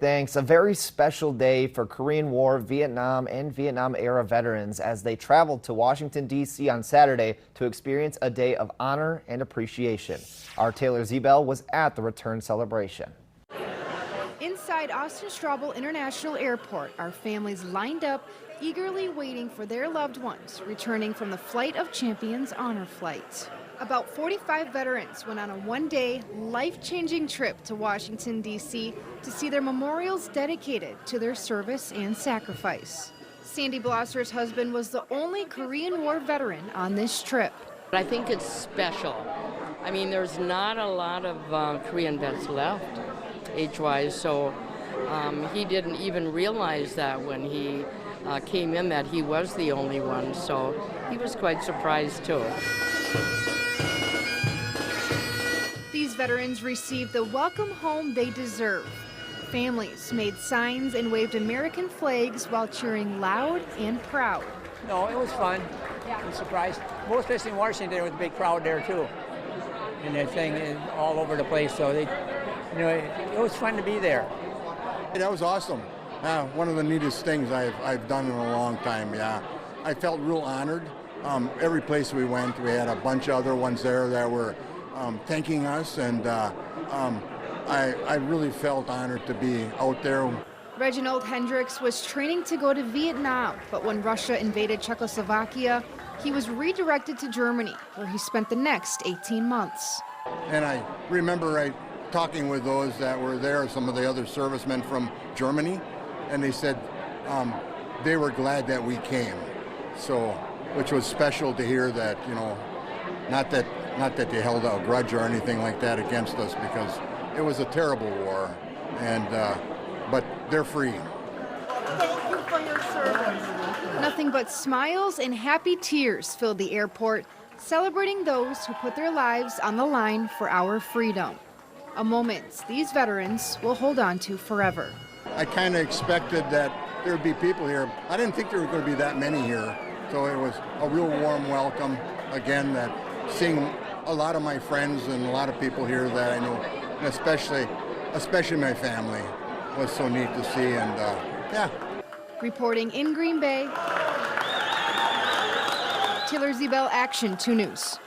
Thanks. A very special day for Korean War, Vietnam, and Vietnam-era veterans as they traveled to Washington, D.C. on Saturday to experience a day of honor and appreciation. Our Taylor Zebel was at the return celebration. Inside Austin Straubel International Airport, our families lined up, eagerly waiting for their loved ones returning from the Flight of Champions honor flight. About 45 veterans went on a one-day, life-changing trip to Washington, D.C. to see their memorials dedicated to their service and sacrifice. Sandy Blosser's husband was the only Korean War veteran on this trip. I think it's special. I mean, there's not a lot of Korean vets left, age-wise, so he didn't even realize that when he came in that he was the only one, so he was quite surprised too. These veterans received the welcome home they deserve. Families made signs and waved American flags while cheering loud and proud. No, it was fun. I'm surprised. Most especially in Washington, there was a big crowd there too. And that thing is all over the place, so it was fun to be there. That was awesome. One of the neatest things I've done in a long time, yeah. I felt real honored. Every place we went, we had a bunch of other ones there that were thanking us, and I really felt honored to be out there. Reginald Hendricks was training to go to Vietnam, but when Russia invaded Czechoslovakia, he was redirected to Germany, where he spent the next 18 months. And I remember talking with those that were there, some of the other servicemen from Germany, and they said they were glad that we came. So, which was special to hear that, not that they held a grudge or anything like that against us, because it was a terrible war, and but they're free. Thank you for your service. Nothing but smiles and happy tears filled the airport, celebrating those who put their lives on the line for our freedom. A moment these veterans will hold on to forever. I kind of expected that there would be people here. I didn't think there were going to be that many here. So it was a real warm welcome. Again, that seeing a lot of my friends and a lot of people here that I know, and especially my family, was so neat to see. And yeah. Reporting in Green Bay, Taylor Zebel, Action 2 News.